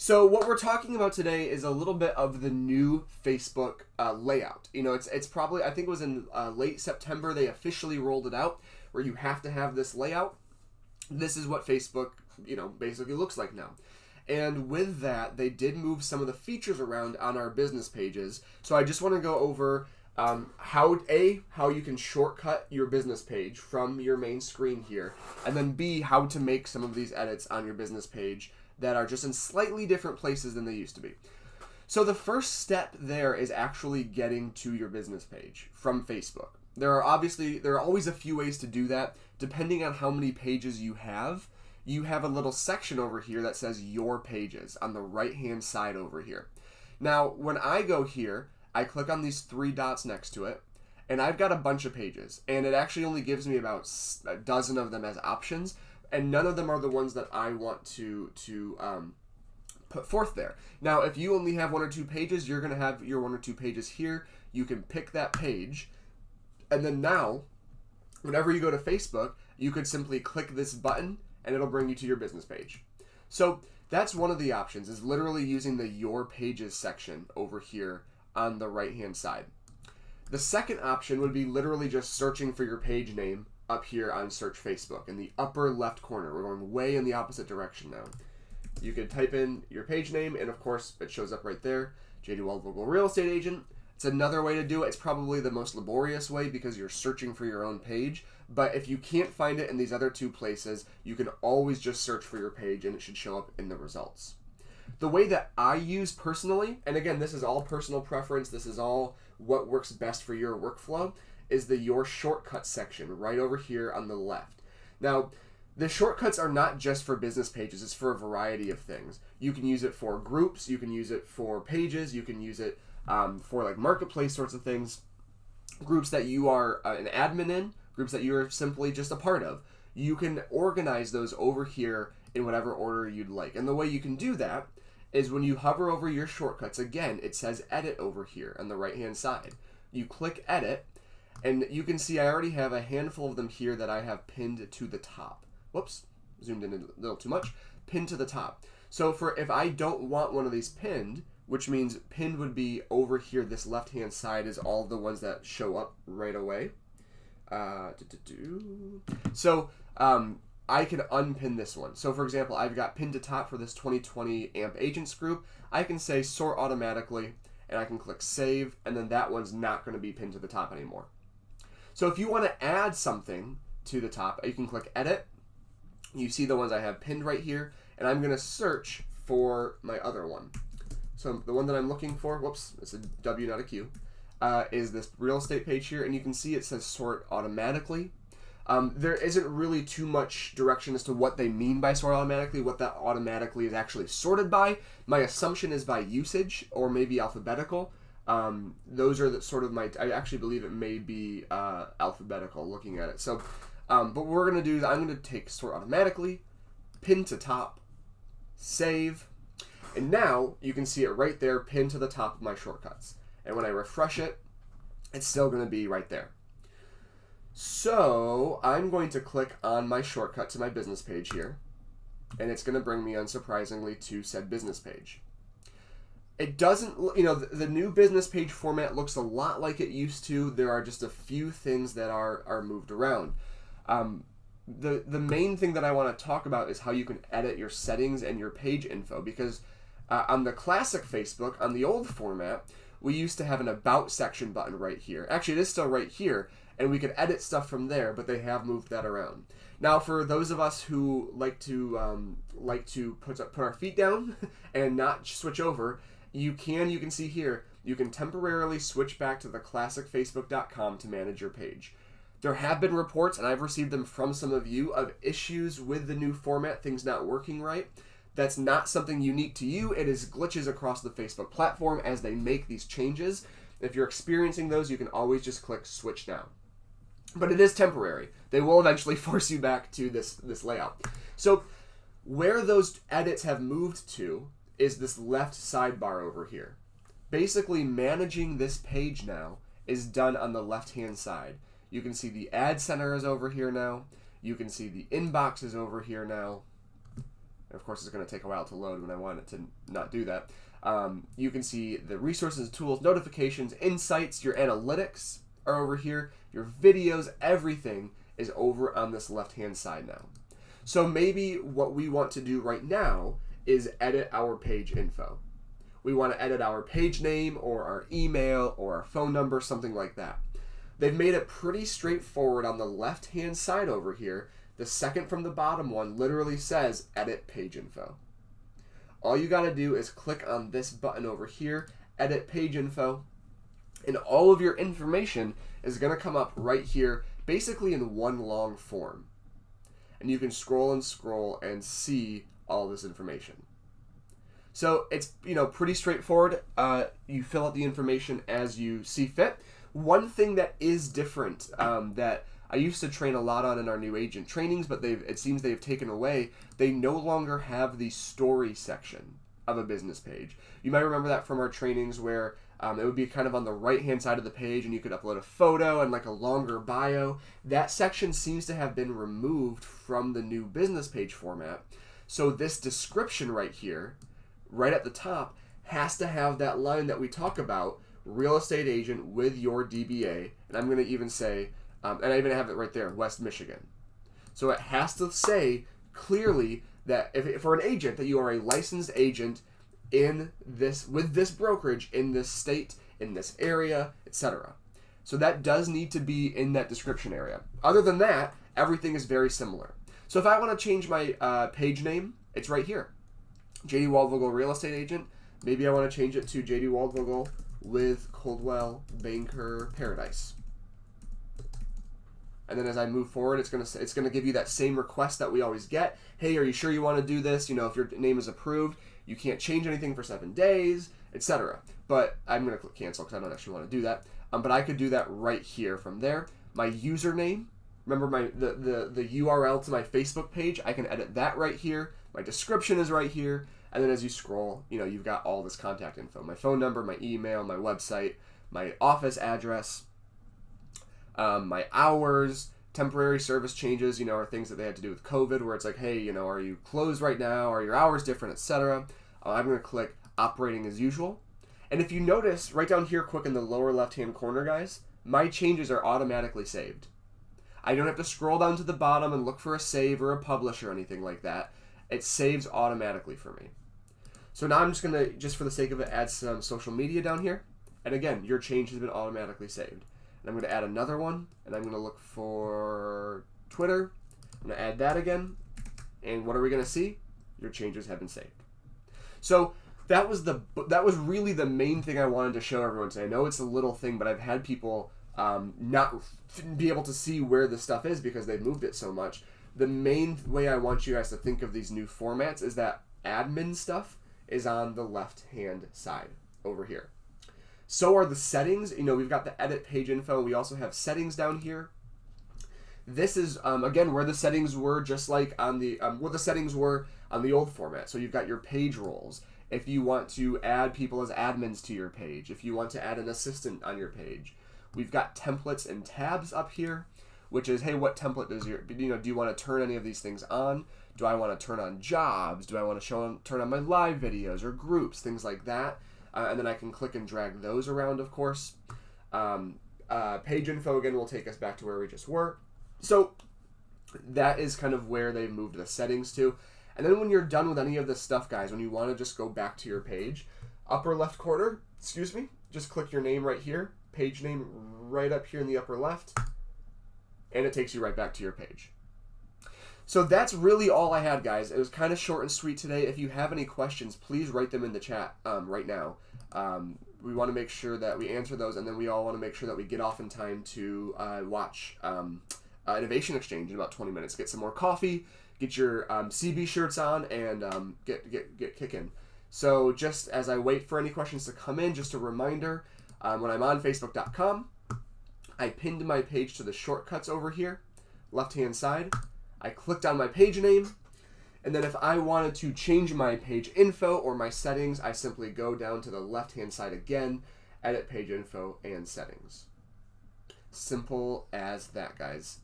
So what we're talking about today is a little bit of the new Facebook layout. You know, it's probably, I think it was in late September they officially rolled it out, where you have to have this layout. This is what Facebook, you know, basically looks like now. And with that, they did move some of the features around on our business pages. So I just want to go over how you can shortcut your business page from your main screen here, and then B, how to make some of these edits on your business page that are just in slightly different places than they used to be. So the first step there is actually getting to your business page from Facebook. There are always a few ways to do that. Depending on how many pages you have a little section over here that says Your Pages on the right-hand side over here. Now, when I go here, I click on these three dots next to it, and I've got a bunch of pages, and it actually only gives me about a dozen of them as options, and none of them are the ones that I want to put forth there. Now, if you only have one or two pages, you're going to have your one or two pages here. You can pick that page, and then now, whenever you go to Facebook, you could simply click this button, and it'll bring you to your business page. So that's one of the options, is literally using the Your Pages section over here on the right-hand side. The second option would be literally just searching for your page name up here on Search Facebook in the upper left corner. We're going way in the opposite direction now. You could type in your page name, and of course it shows up right there, J.D. Weld Local Real Estate Agent. It's another way to do it. It's probably the most laborious way because you're searching for your own page, but if you can't find it in these other two places, you can always just search for your page and it should show up in the results. The way that I use personally, and again, this is all personal preference, this is all what works best for your workflow, is the Your Shortcuts section right over here on the left. Now, the shortcuts are not just for business pages, it's for a variety of things. You can use it for groups, you can use it for pages, you can use it for like marketplace sorts of things, groups that you are an admin in, groups that you're simply just a part of. You can organize those over here in whatever order you'd like. And the way you can do that is when you hover over your shortcuts, again, it says edit over here on the right hand side. You click edit, and you can see I already have a handful of them here that I have pinned to the top. Whoops, zoomed in a little too much. Pinned to the top. So if I don't want one of these pinned, which means pinned would be over here, this left hand side is all the ones that show up right away. So I can unpin this one. So for example, I've got pinned to top for this 2020 AMP agents group. I can say sort automatically, and I can click save, and then that one's not going to be pinned to the top anymore. So if you want to add something to the top, you can click edit. You see the ones I have pinned right here, and I'm going to search for my other one. So the one that I'm looking for, whoops, it's a W, not a Q, is this real estate page here, and you can see it says sort automatically. There isn't really too much direction as to what they mean by sort automatically, what that automatically is actually sorted by. My assumption is by usage or maybe alphabetical. Those are I actually believe it may be alphabetical looking at it. So, but what we're going to do is I'm going to take sort automatically, pin to top, save, and now you can see it right there pinned to the top of my shortcuts. And when I refresh it, it's still going to be right there. So I'm going to click on my shortcut to my business page here, and it's going to bring me, unsurprisingly, to said business page. It doesn't, the new business page format looks a lot like it used to. There are just a few things that are moved around. The main thing that I want to talk about is how you can edit your settings and your page info, because on the classic Facebook, on the old format, we used to have an About section button right here. Actually, it is still right here, and we could edit stuff from there, but they have moved that around. Now, for those of us who like to put our feet down and not switch over, you can see here, you can temporarily switch back to the classic Facebook.com to manage your page. There have been reports, and I've received them from some of you, of issues with the new format, things not working right. That's not something unique to you. It is glitches across the Facebook platform as they make these changes. If you're experiencing those, you can always just click switch now. But it is temporary. They will eventually force you back to this layout. So where those edits have moved to is this left sidebar over here. Basically, managing this page now is done on the left-hand side. You can see the ad center is over here now. You can see the inbox is over here now. and of course it's going to take a while to load when I want it to not do that. You can see the resources, tools, notifications, insights, your analytics are over here, your videos, everything is over on this left-hand side now. So maybe what we want to do right now is edit our page info. We want to edit our page name or our email or our phone number, something like that. They've made it pretty straightforward on the left-hand side over here. The second from the bottom one literally says edit page info. All you got to do is click on this button over here, edit page info, and all of your information is going to come up right here, basically in one long form. And you can scroll and see all this information. So it's, pretty straightforward. You fill out the information as you see fit. One thing that is different that I used to train a lot on in our new agent trainings, but it seems they've taken away. They no longer have the story section of a business page. You might remember that from our trainings where it would be kind of on the right-hand side of the page and you could upload a photo and like a longer bio. That section seems to have been removed from the new business page format. So this description right here, right at the top, has to have that line that we talk about, real estate agent with your DBA. And I'm going to even say, and I even have it right there, West Michigan. So it has to say clearly that if for an agent that you are a licensed agent in this, with this brokerage, in this state, in this area, etc. So that does need to be in that description area. Other than that, everything is very similar. So if I want to change my page name, it's right here. JD Waldvogel Real Estate Agent. Maybe I want to change it to JD Waldvogel with Coldwell Banker Paradise. And then as I move forward, it's gonna give you that same request that we always get. Hey, are you sure you want to do this? If your name is approved, you can't change anything for 7 days, etc. But I'm gonna click cancel because I don't actually want to do that. But I could do that right here from there. My username, remember the URL to my Facebook page, I can edit that right here. My description is right here. And then as you scroll, you've got all this contact info. My phone number, my email, my website, my office address, my hours, temporary service changes, are things that they had to do with COVID where it's like, hey, are you closed right now? Are your hours different, etc. I'm going to click operating as usual. And if you notice right down here quick in the lower left-hand corner, guys, my changes are automatically saved. I don't have to scroll down to the bottom and look for a save or a publish or anything like that. It saves automatically for me. So now I'm just going to, just for the sake of it, add some social media down here. And again, your change has been automatically saved. And I'm going to add another one, and I'm going to look for Twitter. I'm going to add that again. And what are we going to see? Your changes have been saved. So that was really the main thing I wanted to show everyone today. I know it's a little thing, but I've had people not be able to see where the stuff is because they've moved it so much. The main way I want you guys to think of these new formats is that admin stuff is on the left-hand side over here. So are the settings. We've got the edit page info. We also have settings down here. This is, again, where the settings were just like on the, where the settings were on the old format. So you've got your page roles. If you want to add people as admins to your page, if you want to add an assistant on your page. We've got templates and tabs up here, which is, hey, what template does do you want to turn any of these things on? Do I want to turn on jobs? Do I want to turn on my live videos or groups, things like that? And then I can click and drag those around, of course. Page info, again, will take us back to where we just were. So that is kind of where they've moved the settings to. And then when you're done with any of this stuff, guys, when you want to just go back to your page, upper left corner, just click your name right here, page name right up here in the upper left, and it takes you right back to your page. So that's really all I had, guys. It was kind of short and sweet today. If you have any questions, please write them in the chat right now. We want to make sure that we answer those, and then we all want to make sure that we get off in time to watch Innovation Exchange in about 20 minutes. Get some more coffee, get your CB shirts on, and get kicking. So just as I wait for any questions to come in, just a reminder, when I'm on Facebook.com, I pinned my page to the shortcuts over here, left-hand side. I clicked on my page name, and then if I wanted to change my page info or my settings, I simply go down to the left-hand side again, edit page info and settings. Simple as that, guys.